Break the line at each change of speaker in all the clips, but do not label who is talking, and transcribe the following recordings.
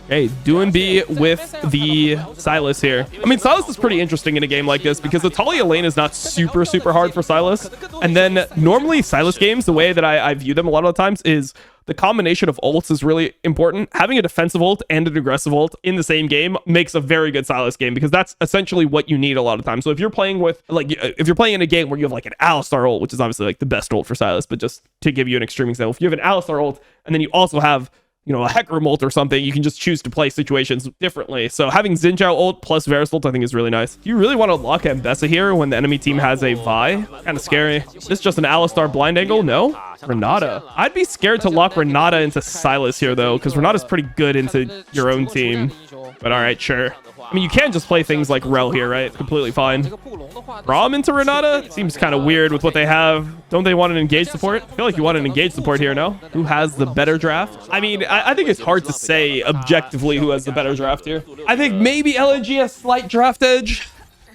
Hey, doing B with the Silas here. I mean, Silas is pretty interesting in a game like this because the Talia lane is not super hard for Silas. And then normally Silas games, the way that I view them a lot of the times is the combination of ults is really important. Having a defensive ult and an aggressive ult in the same game makes a very good Silas game because that's essentially what you need a lot of times. So if you're playing with, like, if you're playing in a game where you have like an Alistar ult, which is obviously like the best ult for Silas, but just to give you an extreme example, if you have an Alistar ult and then you also have, you know, a Hecarim ult or something, you can just choose to play situations differently. So having Xin Zhao ult plus Varus ult I think is really nice. Do you really want to lock Mbessa here when the enemy team has a Vi? Kind of scary. This is just an Alistar blind angle? No? Renata. I'd be scared to lock Renata into Silas here though, because Renata's pretty good into your own team. But alright, sure. I mean, you can just play things like Rel here, right? Completely fine. Braum into Renata? Seems kind of weird with what they have. Don't they want an engage support? I feel like you want an engage support here, no? Who has the better draft? I mean, I think it's hard to say objectively who has the better draft here. I think maybe LNG has slight draft edge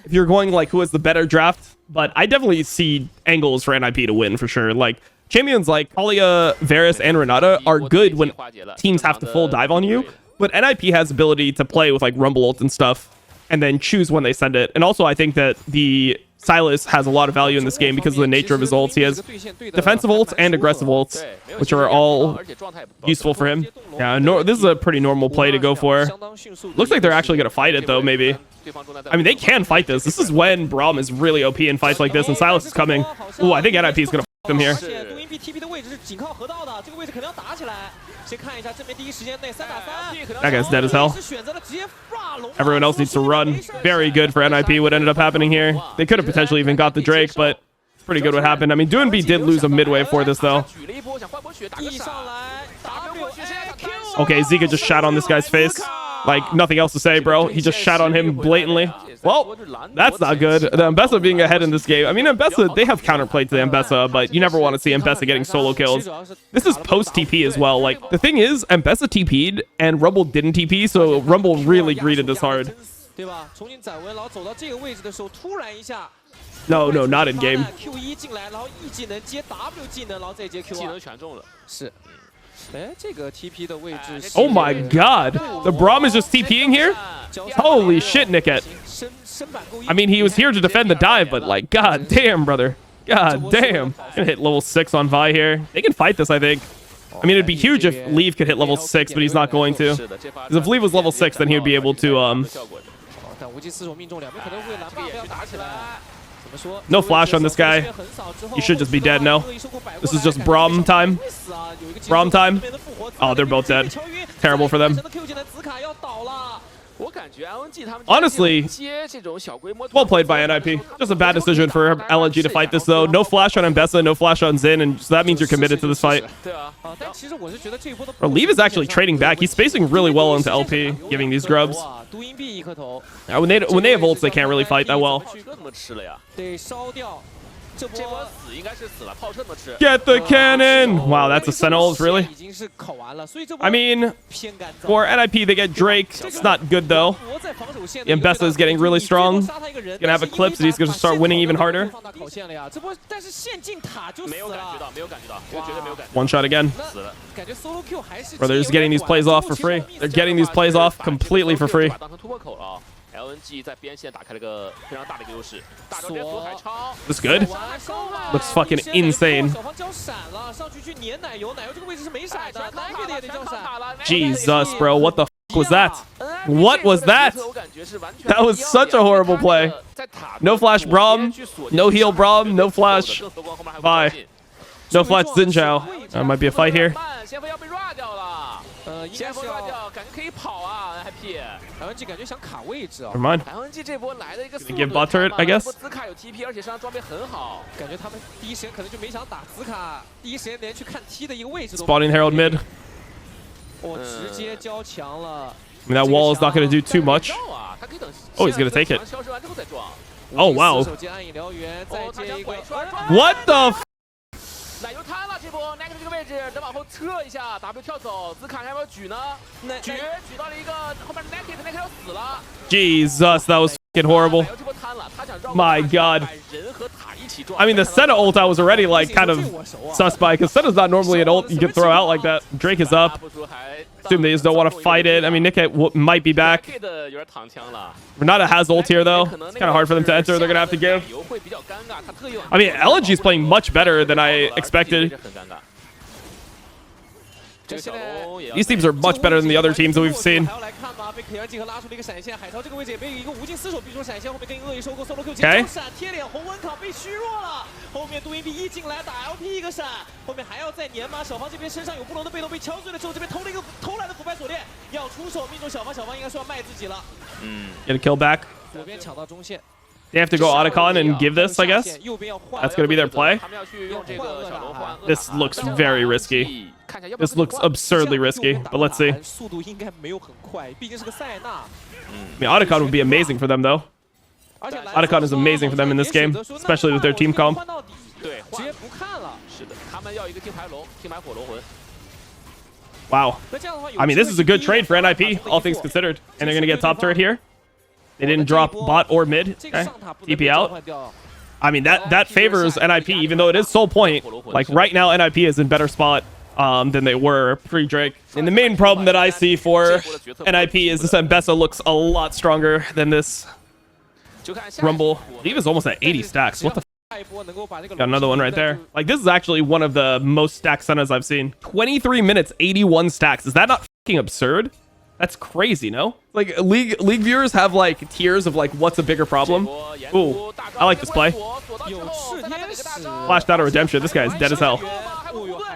if you're going like who has the better draft. But I definitely see angles for NIP to win for sure. Like, champions like Talia, Varus, and Renata are good when teams have to full dive on you. But NIP has ability to play with like Rumble ult and stuff and then choose when they send it. And also I think that the Silas has a lot of value in this game because of the nature of his ults. He has defensive ults and aggressive ults, which are all useful for him. Yeah, this is a pretty normal play to go for. Looks like they're actually going to fight it though, maybe. I mean, they can fight this. This is when Braum is really OP in fights like this and Silas is coming. Ooh, I think NIP is going to f them here. That guy's dead as hell. Everyone else needs to run. Very good for NIP what ended up happening here. They could have potentially even got the Drake, but it's pretty good what happened. I mean, Doinb did lose a midway for this, though. Okay, Zika just shot on this guy's face. Like, nothing else to say, bro. He just shot on him blatantly. Well, that's not good. The Mbessa being ahead in this game. I mean, Mbessa, they have counterplay to the Mbessa, but you never want to see Mbessa getting solo kills. This is post-TP as well. Like, the thing is, Mbessa TP'd and Rumble didn't TP, so Rumble really greeted this hard. No, not in game. Oh my god, the Braum is just TPing here? Holy shit, Nicket. I mean, he was here to defend the dive, but like, god damn, brother. God damn. Gonna hit level 6 on Vi here. They can fight this, I think. I mean, it'd be huge if Leave could hit level 6, but he's not going to. Because if Leave was level 6, then he would be able to, no flash on this guy. You should just be dead, no? This is just Braum time. Braum time. Oh, they're both dead. Terrible for them. Honestly, well played by NIP. Just a bad decision for LNG to fight this, though. No flash on Mbessa, no flash on Xin, and so that means you're committed to this fight. Leave is actually trading back. He's spacing really well into LP, giving these grubs. When they have ults, they can't really fight that well. Get the cannon! Wow, that's a Senna ult, really? I mean, for NIP, they get Drake. It's not good, though. Mbessa is getting really strong. He's going to have Eclipse, and he's going to start winning even harder. One shot again. Bro, they're just getting these plays off for free. They're getting these plays off completely for free. This good? Looks fucking insane. Jesus, bro. What the f was that? What was that? That was such a horrible play. No flash Braum. No heal Braum. No flash Vi. No flash Xin Zhao. That might be a fight here. Never mind. Gonna give bot turret, I guess. Spawning Herald mid. I mean, that wall is not going to do too much. Oh, he's going to take it. Oh, wow. What the f? Jesus, that was fucking horrible. My god. I mean, the Senna ult I was already like kind of sus by, because Senna's not normally an ult you can throw out like that. Drake is up. Assume they just don't want to fight it. I mean, Nick might be back. Renata has ult here, though. It's kind of hard for them to enter. They're going to have to give. I mean, LNG is playing much better than I expected. These teams are much better than the other teams that we've seen. Okay. Get a kill back. They have to go Otacon and give this, I guess. That's going to be their play. This looks very risky. This looks absurdly risky, but let's see. I mean, Otacon would be amazing for them, though. Otacon is amazing for them in this game, especially with their team comp. Wow. I mean, this is a good trade for NIP, all things considered. And they're going to get top turret here. They didn't drop bot or mid. Okay. TP out. I mean, that favors NIP, even though it is sole point. Like, right now, NIP is in better spot than they were pre-Drake. And the main problem that I see for NIP is this Mbessa looks a lot stronger than this Rumble. Leave is almost at 80 stacks. What the f? Got another one right there. Like, this is actually one of the most stacked Sennas I've seen. 23 minutes, 81 stacks. Is that not fucking absurd? That's crazy, no? Like, league viewers have, like, tiers of, like, what's a bigger problem. Ooh, I like this play. Flashed out of redemption. This guy's dead as hell.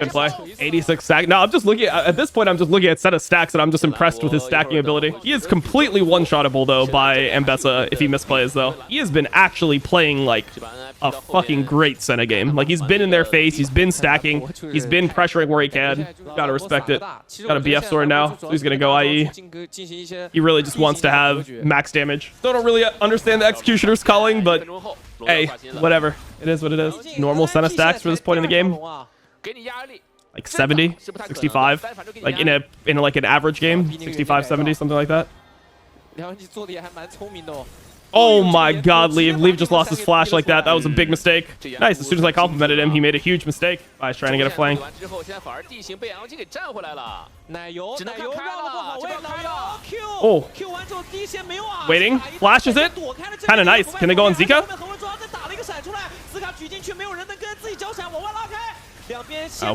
Good play. 86 stack. No, I'm just looking at this point, I'm just looking at set of stacks, and I'm just impressed with his stacking ability. He is completely one-shottable, though, by Mbessa if he misplays, though. He has been actually playing, like, a fucking great Senna game. Like, he's been in their face. He's been stacking. He's been pressuring where he can. Gotta respect it. Got a BF sword now, so he's gonna go IE. He really just wants to have max damage. Still don't really understand the Executioner's calling, but hey, whatever. It is what it is. Normal Senna stacks for this point in the game. Like 70, 65. Like in like an average game, 65, 70, something like that. Oh my god, Leave just lost his flash like that. That was a big mistake. Nice, as soon as I complimented him, he made a huge mistake by trying to get a flank. Oh. Waiting. Flashes it. Kind of nice. Can they go on Zika?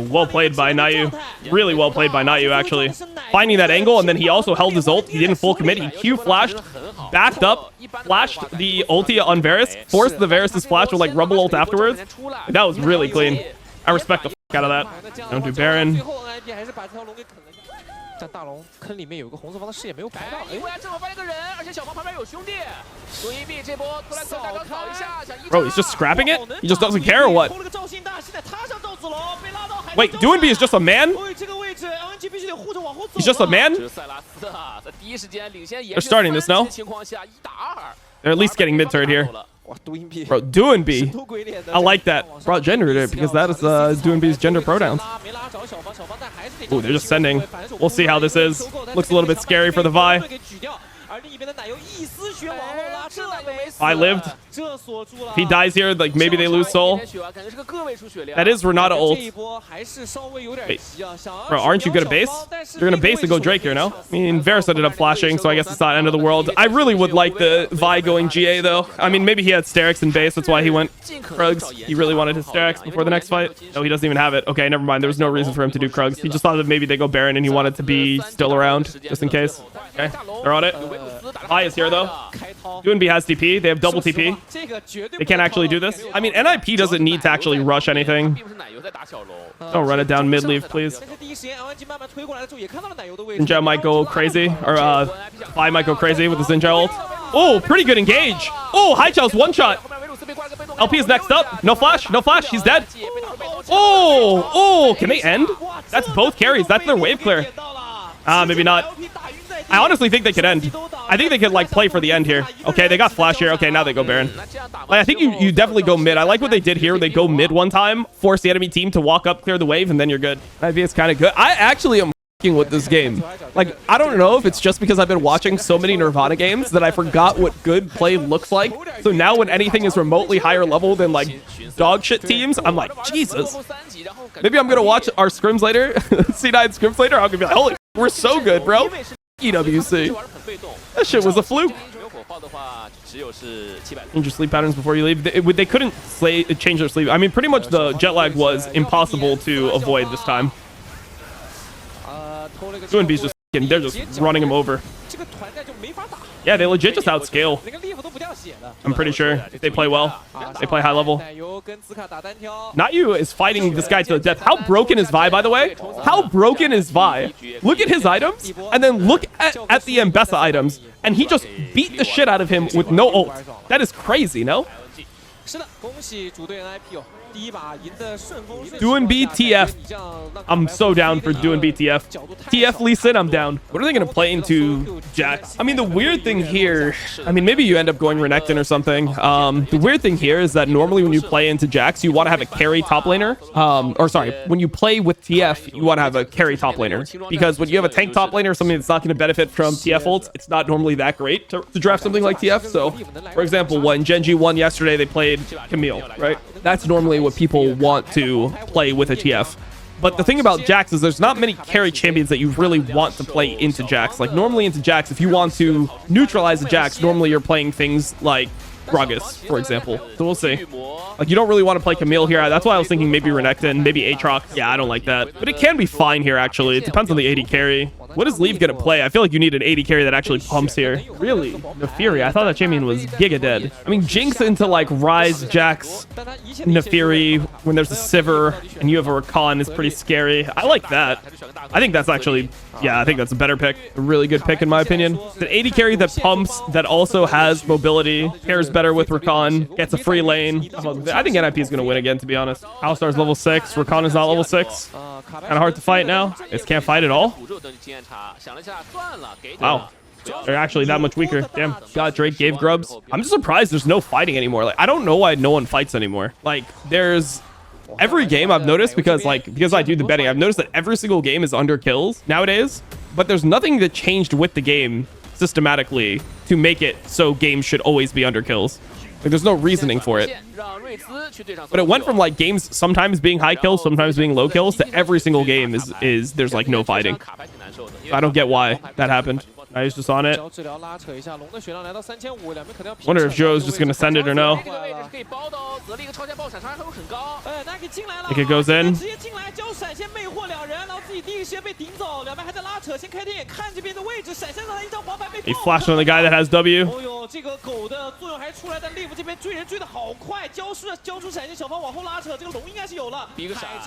Well played by Nayu. Really well played by Nayu, actually. Finding that angle, and then he also held his ult. He didn't full commit. He Q flashed, backed up, flashed the ulti on Varus, forced the Varus' flash with like Rumble ult afterwards. That was really clean. I respect the f out of that. Don't do Baron. Bro, he's just scrapping it? He just doesn't care or what? Wait, Doinb is just a man? He's just a man? They're starting this now. They're at least getting mid-turret here. Bro, Doinb. I like that. Brought gender there because that is Doinb's gender pronouns. Ooh, they're just sending. We'll see how this is. Looks a little bit scary for the Vi. I lived. If he dies here, like maybe they lose soul. That is Renata ult. Wait. Bro, aren't you gonna base? You're gonna base and go Drake here, no? I mean, Varus ended up flashing, so I guess it's not end of the world. I really would like the Vi going GA though. I mean, maybe he had Sterix in base, that's why he went Krugs. He really wanted his Sterix before the next fight. No, he doesn't even have it. Okay, never mind. There was no reason for him to do Krugs. He just thought that maybe they go Baron and he wanted to be still around, just in case. Okay, they're on it. Vi is here though. Doinb has TP. They have double TP. They can't actually do this. I mean, NIP doesn't need to actually rush anything. Don't run it down mid, leave, please. Zinja might go crazy, or Vi might go crazy with the Zinja ult. Oh, pretty good engage. Oh, Haichao's one shot. LP is next up. No flash, no flash. He's dead. Oh, can they end? That's both carries. That's their wave clear. Maybe not. I honestly think they could end. I think they could like play for the end here. Okay, they got flash here. Okay, now they go Baron. Like, I think you definitely go mid. I like what they did here. They go mid one time, force the enemy team to walk up, clear the wave, and then you're good. I think it's kind of good. I actually am f***ing with this game. Like, I don't know if it's just because I've been watching so many Nirvana games that I forgot what good play looks like. So now when anything is remotely higher level than like dog shit teams, I'm like, Jesus. Maybe I'm gonna watch our scrims later, C9 scrims later. I'm gonna be like, holy We're so good, bro. EWC. That shit was a fluke. Change your sleep patterns before you leave. They couldn't change their sleep. I mean, pretty much the jet lag was impossible to avoid this time. Doinb's just they're just running him over. Yeah, they legit just outscale. I'm pretty sure if they play well. They play high level. Na'Yu is fighting this guy to the death. How broken is Vi, by the way? How broken is Vi? Look at his items, and then look at the Mbessa items, and he just beat the shit out of him with no ult. That is crazy, no? Doinb TF. I'm so down for Doinb TF. TF Lee Sin, I'm down. What are they going to play into Jax? I mean, the weird thing here, I mean, maybe you end up going Renekton or something. The weird thing here is that normally when you play into Jax, you want to have a carry top laner. Or sorry, when you play with TF, you want to have a carry top laner. Because when you have a tank top laner, something that's not going to benefit from TF ults, it's not normally that great to draft something like TF. So, for example, when Gen G won yesterday, they played Camille, right? That's normally what people want to play with a TF. But the thing about Jax is there's not many carry champions that you really want to play into Jax. Like, normally into Jax, if you want to neutralize a Jax, normally you're playing things like Gragas, for example. So we'll see. Like, you don't really want to play Camille here. That's why I was thinking maybe Renekton, maybe Aatrox. Yeah, I don't like that. But it can be fine here, actually. It depends on the AD carry. What is Leave going to play? I feel like you need an AD carry that actually pumps here. Really? Nefiri. I thought that champion was giga dead. I mean, Jinx into, like, Ryze, Jax, Nefiri, when there's a Sivir, and you have a Rakan is pretty scary. I like that. I think that's actually... Yeah, I think that's a better pick. A really good pick, in my opinion. An AD carry that pumps, that also has mobility, pairs better with Rakan, gets a free lane. I think NIP is going to win again, to be honest. Alistar's level 6. Rakan is not level 6. Kind of hard to fight now. It can't fight at all. Wow. They're actually that much weaker. Damn. God, Drake gave grubs. I'm just surprised there's no fighting anymore. Like, I don't know why no one fights anymore. Like, there's... Every game I've noticed, because I do the betting, I've noticed that every single game is under kills nowadays, but there's nothing that changed with the game systematically to make it so games should always be under kills. Like, there's no reasoning for it. But it went from, like, games sometimes being high kills, sometimes being low kills, to every single game is there's, like, no fighting. I don't get why that happened. I was just on it. Wonder if Joe's just gonna send it or no. Like, it goes in. He flashed on the guy that has W.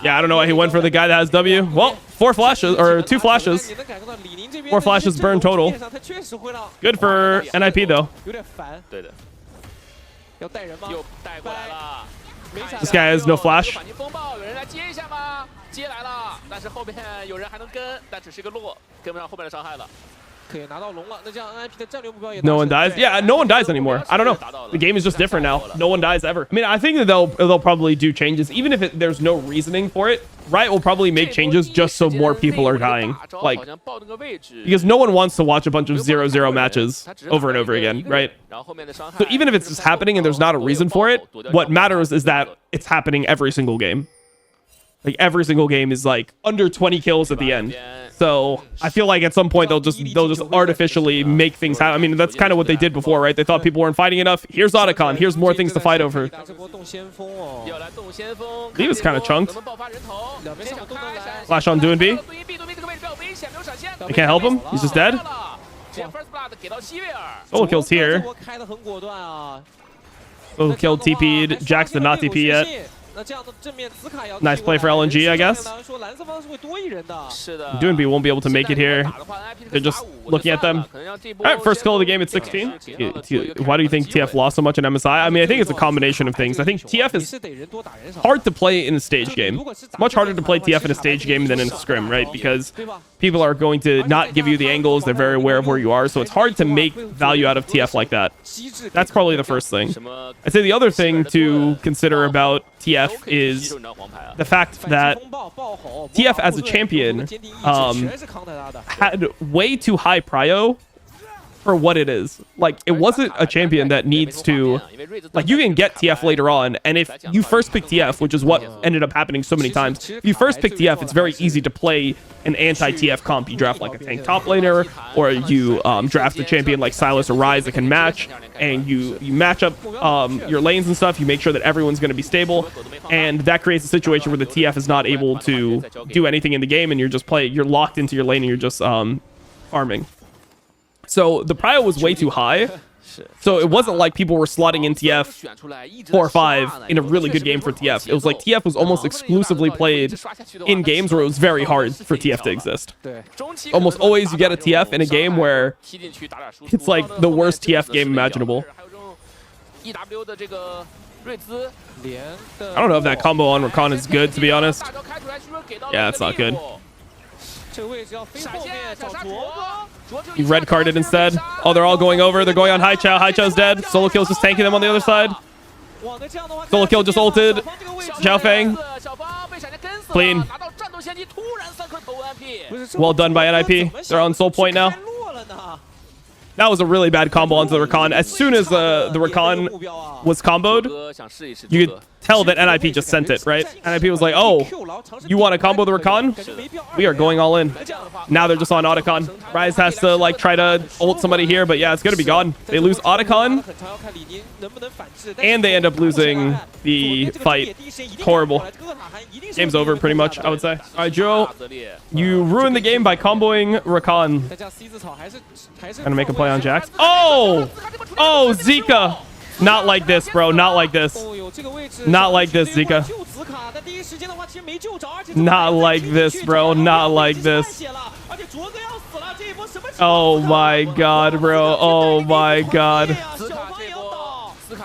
Yeah, I don't know why he went for the guy that has W. Well, 4 flashes, or 2 flashes. 4 flashes burned total. Good for NIP, though. This guy has no flash. No one dies. Yeah, no one dies anymore. I don't know. The game is just different now. No one dies ever. I mean, I think that they'll probably do changes, even if there's no reasoning for it. Riot will probably make changes just so more people are dying. Like, because no one wants to watch a bunch of 0-0 matches over and over again, right? So even if it's just happening and there's not a reason for it, what matters is that it's happening every single game. Like, every single game is like under 20 kills at the end. So I feel like at some point they'll just artificially make things happen. I mean, that's kind of what they did before, right? They thought people weren't fighting enough. Here's Otacon. Here's more things to fight over. He was kind of chunked. Flash on Doinb. They can't help him. He's just dead. Solo kills here. Solo kill TP'd. Jax did not TP yet. Nice play for LNG, I guess. Doinb won't be able to make it here. They're just looking at them. All right, first kill of the game at 16. Why do you think TF lost so much in MSI? I mean, I think it's a combination of things. I think TF is hard to play in a stage game. It's much harder to play TF in a stage game than in a scrim, right? Because people are going to not give you the angles. They're very aware of where you are. So it's hard to make value out of TF like that. That's probably the first thing. I'd say the other thing to consider about TF is the fact that TF as a champion had way too high prio for what it is. Like, it wasn't a champion that needs to, like, you can get TF later on, and if you first pick TF, which is what ended up happening so many times, if you first pick TF, it's very easy to play an anti-TF comp. You draft like a tank top laner, or you draft a champion like Sylas or Ryze that can match, and you match up your lanes and stuff. You make sure that everyone's going to be stable, and that creates a situation where the TF is not able to do anything in the game, and you're locked into your lane, and you're just farming. So the prio was way too high. So it wasn't like people were slotting in TF 4 or 5 in a really good game for TF. It was like TF was almost exclusively played in games where it was very hard for TF to exist. Almost always you get a TF in a game where it's like the worst TF game imaginable. I don't know if that combo on Rakan is good, to be honest. Yeah, it's not good. He red carded instead. Oh, they're all going over. They're going on Hai Chao. Hai Chao's dead. Solo Kill's just tanking them on the other side. Solo Kill just ulted. Xiao Feng. Clean. Well done by NIP. They're on soul point now. That was a really bad combo onto the Rakan. As soon as the Rakan was comboed, you could tell that NIP just sent it, right? NIP was like, oh, you want to combo the Rakan? We are going all in. Now they're just on Otacon. Ryze has to like try to ult somebody here, but yeah, it's going to be gone. They lose Otacon, and they end up losing the fight. Horrible. Game's over pretty much, I would say. All right, Joe, you ruined the game by comboing Rakan. Trying to make a play on Jax. Oh! Oh, Zika! Not like this, bro. Not like this. Not like this, Zika. Not like this, bro. Not like this. Oh my god, bro. Oh my god.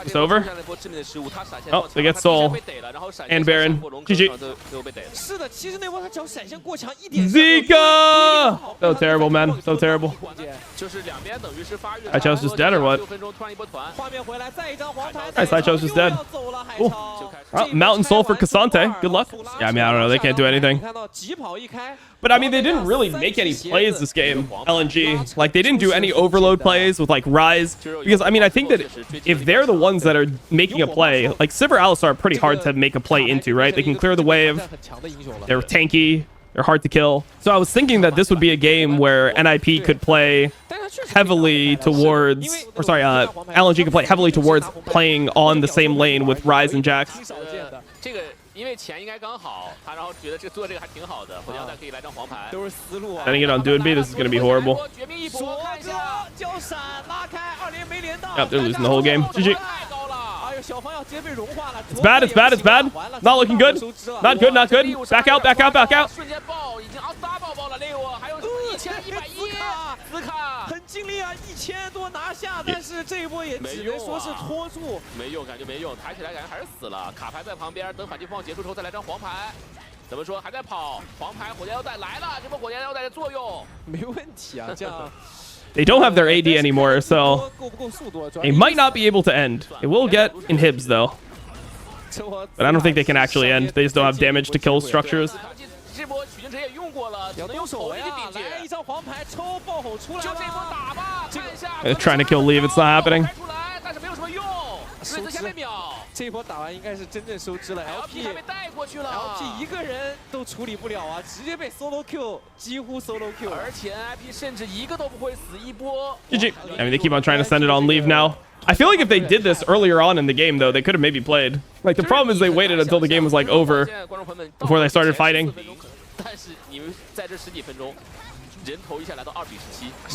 It's over. Oh, they get Soul and Baron. GG. Zika! So terrible, man. So terrible. Hai Chao's just dead or what? Nice, Hai Chao's just dead. Cool. Oh, Mountain Soul for Cassante. Good luck. Yeah, I mean, I don't know. They can't do anything. But I mean, they didn't really make any plays this game, LNG. Like, they didn't do any overload plays with, like, Ryze. Because, I mean, I think that if they're the ones that are making a play, like, Sivir Alistar are pretty hard to make a play into, right? They can clear the wave. They're tanky. They're hard to kill. So I was thinking that this would be a game where NIP could play heavily towards... Or, sorry, LNG could play heavily towards playing on the same lane with Ryze and Jax. Setting it on Dude B, this is going to be horrible. Yep, they're losing the whole game. GG. It's bad, it's bad, it's bad. Not looking good. Not good, not good. Back out, back out, back out. 很尽力啊，1000多拿下，但是这一波也只能说是拖住，没用，感觉没用，抬起来感觉还是死了。卡牌在旁边，等反击风暴结束之后再来张黄牌。怎么说？还在跑，黄牌火箭腰带来了，这波火箭腰带的作用没问题啊，这样。They don't have their AD anymore, so they might not be able to end. It will get inhibs though, but I don't think they can actually end. They just don't have damage to kill structures. They're trying to kill Leave, it's not happening. 这一波打完应该是真正收支了 ，LP 一个人都处理不了啊，直接被 solo Q， 几乎 solo Q， 而且 NIP 甚至一个都不会死一波。GG. I mean, they keep on trying to send it on Leave now. I feel like if they did this earlier on in the game, though, they could have maybe played. Like, the problem is they waited until the game was, like, over before they started fighting.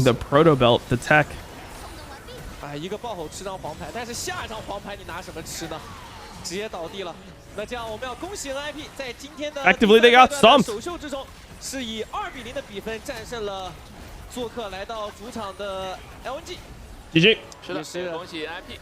The Proto Belt, the tech. 一个爆吼吃张黄牌，但是下一张黄牌你拿什么吃呢？直接倒地了。那这样我们要恭喜 NIP 在今天的 Actively they got stumped 首秀之中，是以2比0的比分战胜了做客来到主场的 LNG。GG， 是的，恭喜 NIP。